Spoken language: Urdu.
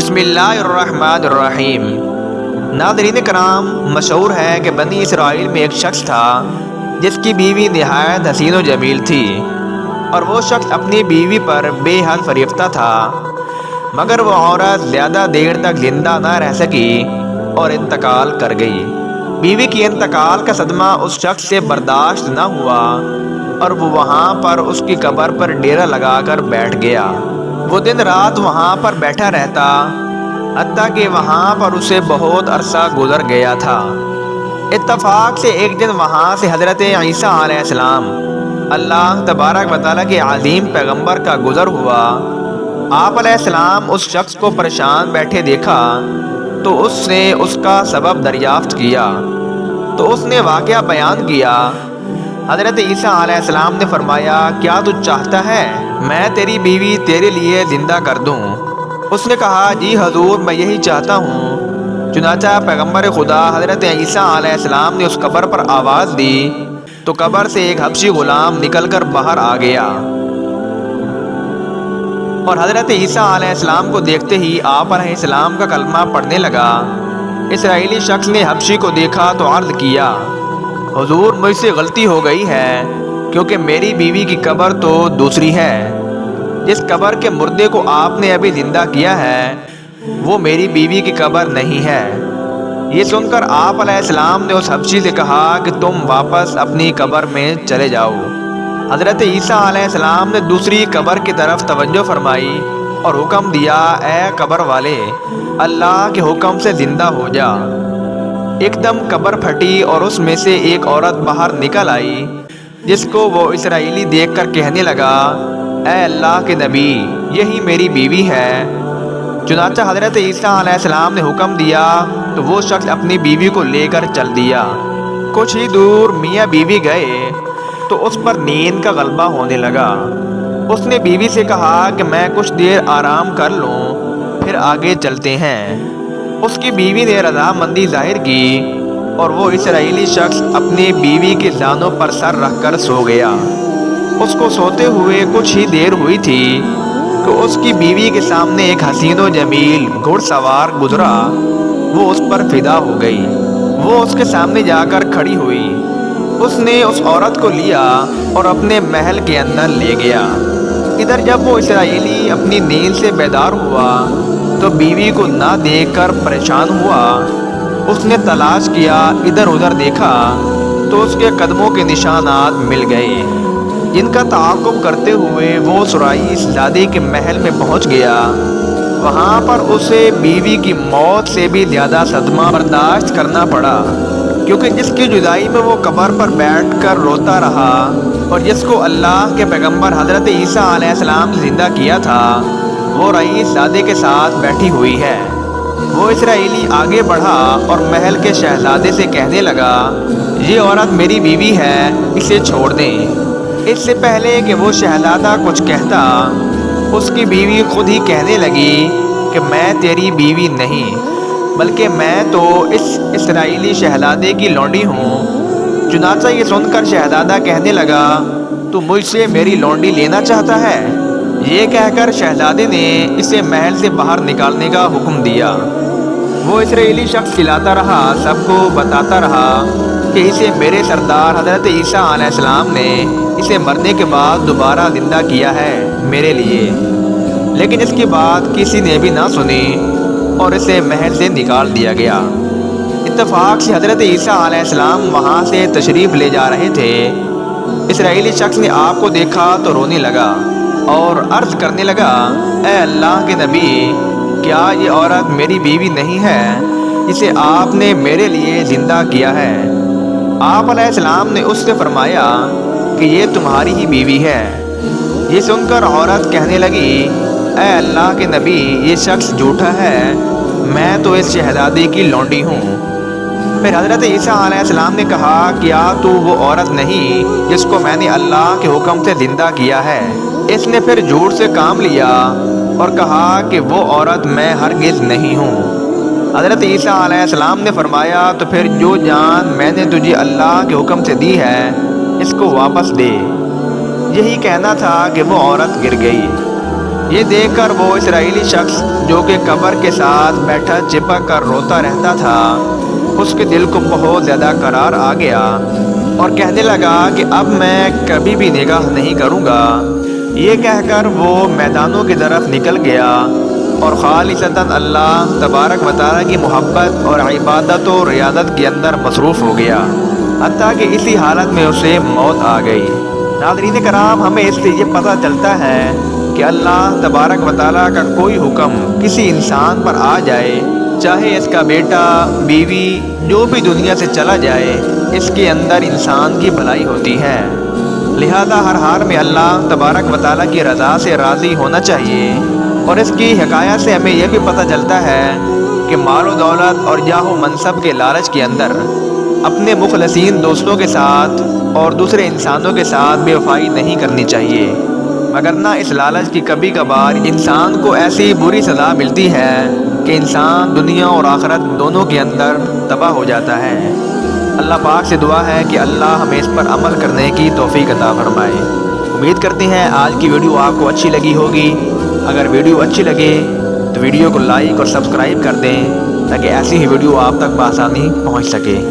بسم اللہ الرحمن الرحیم۔ ناظرین کرام، مشہور ہے کہ بنی اسرائیل میں ایک شخص تھا جس کی بیوی نہایت حسین و جمیل تھی، اور وہ شخص اپنی بیوی پر بے حد فریفتہ تھا، مگر وہ عورت زیادہ دیر تک زندہ نہ رہ سکی اور انتقال کر گئی۔ بیوی کی انتقال کا صدمہ اس شخص سے برداشت نہ ہوا اور وہ وہاں پر اس کی قبر پر ڈیرا لگا کر بیٹھ گیا۔ وہ دن رات وہاں پر بیٹھا رہتا، حتیٰ کہ وہاں پر اسے بہت عرصہ گزر گیا تھا۔ اتفاق سے ایک دن وہاں سے حضرت عیسیٰ علیہ السلام، اللہ تبارک و تعالیٰ کے عظیم پیغمبر کا گزر ہوا۔ آپ علیہ السلام اس شخص کو پریشان بیٹھے دیکھا تو اس سے اس کا سبب دریافت کیا، تو اس نے واقعہ بیان کیا۔ حضرت عیسیٰ علیہ السلام نے فرمایا، کیا تو چاہتا ہے میں تیری بیوی تیرے لیے زندہ کر دوں؟ اس نے کہا، جی حضور، میں یہی چاہتا ہوں۔ چنانچہ پیغمبر خدا حضرت عیسیٰ علیہ السلام نے اس قبر پر آواز دی تو قبر سے ایک حبشی غلام نکل کر باہر آ گیا، اور حضرت عیسیٰ علیہ السلام کو دیکھتے ہی آپ علیہ السلام کا کلمہ پڑھنے لگا۔ اسرائیلی شخص نے حبشی کو دیکھا تو عرض کیا، حضور، مجھ سے غلطی ہو گئی ہے، کیونکہ میری بیوی کی قبر تو دوسری ہے۔ جس قبر کے مردے کو آپ نے ابھی زندہ کیا ہے وہ میری بیوی کی قبر نہیں ہے۔ یہ سن کر آپ علیہ السلام نے اس حبشی سے کہا کہ تم واپس اپنی قبر میں چلے جاؤ۔ حضرت عیسیٰ علیہ السلام نے دوسری قبر کی طرف توجہ فرمائی اور حکم دیا، اے قبر والے، اللہ کے حکم سے زندہ ہو جا۔ ایک دم قبر پھٹی اور اس میں سے ایک عورت باہر نکل آئی، جس کو وہ اسرائیلی دیکھ کر کہنے لگا، اے اللہ کے نبی، یہی میری بیوی ہے۔ چنانچہ حضرت عیسیٰ علیہ السلام نے حکم دیا تو وہ شخص اپنی بیوی کو لے کر چل دیا۔ کچھ ہی دور میاں بیوی گئے تو اس پر نیند کا غلبہ ہونے لگا۔ اس نے بیوی سے کہا کہ میں کچھ دیر آرام کر لوں، پھر آگے چلتے ہیں۔ اس کی بیوی نے رضامندی ظاہر کی اور وہ اسرائیلی شخص اپنی بیوی کے دانوں پر سر رکھ کر سو گیا۔ اس کو سوتے ہوئے کچھ ہی دیر ہوئی تھی کہ اس کی بیوی کے سامنے ایک حسین و جمیل گھڑ سوار گزرا۔ وہ اس پر فدا ہو گئی۔ وہ اس کے سامنے جا کر کھڑی ہوئی۔ اس نے اس عورت کو لیا اور اپنے محل کے اندر لے گیا۔ ادھر جب وہ اسرائیلی اپنی نیند سے بیدار ہوا تو بیوی کو نہ دیکھ کر پریشان ہوا۔ اس نے تلاش کیا، ادھر ادھر دیکھا تو اس کے قدموں کے نشانات مل گئے، جن کا تعاقب کرتے ہوئے وہ سرائیس زادے کے محل میں پہنچ گیا۔ وہاں پر اسے بیوی کی موت سے بھی زیادہ صدمہ برداشت کرنا پڑا، کیونکہ جس کی جدائی میں وہ قبر پر بیٹھ کر روتا رہا اور جس کو اللہ کے پیغمبر حضرت عیسیٰ علیہ السلام نے زندہ کیا تھا، وہ رئیس زادے کے ساتھ بیٹھی ہوئی ہے۔ وہ اسرائیلی آگے بڑھا اور محل کے شہزادے سے کہنے لگا، یہ عورت میری بیوی ہے، اسے چھوڑ دیں۔ اس سے پہلے کہ وہ شہزادہ کچھ کہتا، اس کی بیوی خود ہی کہنے لگی کہ میں تیری بیوی نہیں، بلکہ میں تو اس اسرائیلی شہزادے کی لونڈی ہوں۔ چنانچہ یہ سن کر شہزادہ کہنے لگا، تو مجھ سے میری لونڈی لینا چاہتا ہے؟ یہ کہہ کر شہزادے نے اسے محل سے باہر نکالنے کا حکم دیا۔ وہ اسرائیلی شخص چلاتا رہا، سب کو بتاتا رہا کہ اسے میرے سردار حضرت عیسیٰ علیہ السلام نے اسے مرنے کے بعد دوبارہ زندہ کیا ہے میرے لیے، لیکن اس کی بات کسی نے بھی نہ سنی اور اسے محل سے نکال دیا گیا۔ اتفاق سے حضرت عیسیٰ علیہ السلام وہاں سے تشریف لے جا رہے تھے۔ اسرائیلی شخص نے آپ کو دیکھا تو رونے لگا اور عرض کرنے لگا، اے اللہ کے نبی، کیا یہ عورت میری بیوی نہیں ہے جسے آپ نے میرے لیے زندہ کیا ہے؟ آپ علیہ السلام نے اس سے فرمایا کہ یہ تمہاری ہی بیوی ہے۔ یہ سن کر عورت کہنے لگی، اے اللہ کے نبی، یہ شخص جھوٹا ہے، میں تو اس شہزادے کی لونڈی ہوں۔ پھر حضرت عیسیٰ علیہ السلام نے کہا، کیا تو وہ عورت نہیں جس کو میں نے اللہ کے حکم سے زندہ کیا ہے؟ اس نے پھر جھوٹ سے کام لیا اور کہا کہ وہ عورت میں ہرگز نہیں ہوں۔ حضرت عیسیٰ علیہ السلام نے فرمایا، تو پھر جو جان میں نے تجھے اللہ کے حکم سے دی ہے اس کو واپس دے۔ یہی کہنا تھا کہ وہ عورت گر گئی۔ یہ دیکھ کر وہ اسرائیلی شخص جو کہ قبر کے ساتھ بیٹھا چپک کر روتا رہتا تھا، اس کے دل کو بہت زیادہ قرار آ گیا اور کہنے لگا کہ اب میں کبھی بھی نگاہ نہیں کروں گا۔ یہ کہہ کر وہ میدانوں کی طرف نکل گیا اور خالصتاً اللہ تبارک و تعالیٰ کی محبت اور عبادت و ریاضت کے اندر مصروف ہو گیا، حتیٰ کہ اسی حالت میں اسے موت آ گئی۔ ناظرین کرام، ہمیں اس سے یہ پتہ چلتا ہے کہ اللہ تبارک و تعالیٰ کا کوئی حکم کسی انسان پر آ جائے، چاہے اس کا بیٹا، بیوی، جو بھی دنیا سے چلا جائے، اس کے اندر انسان کی بھلائی ہوتی ہے۔ لہذا ہر حال میں اللہ تبارک و تعالیٰ کی رضا سے راضی ہونا چاہیے۔ اور اس کی حکایت سے ہمیں یہ بھی پتہ چلتا ہے کہ مال و دولت اور جاہ و منصب کے لالچ کے اندر اپنے مخلصین دوستوں کے ساتھ اور دوسرے انسانوں کے ساتھ بے وفائی نہیں کرنی چاہیے، وگرنہ اس لالچ کی کبھی کبھار انسان کو ایسی بری سزا ملتی ہے کہ انسان دنیا اور آخرت دونوں کے اندر تباہ ہو جاتا ہے۔ اللہ پاک سے دعا ہے کہ اللہ ہمیں اس پر عمل کرنے کی توفیق عطا فرمائے۔ امید کرتے ہیں آج کی ویڈیو آپ کو اچھی لگی ہوگی۔ اگر ویڈیو اچھی لگے تو ویڈیو کو لائک اور سبسکرائب کر دیں تاکہ ایسی ہی ویڈیو آپ تک بآسانی پہنچ سکے۔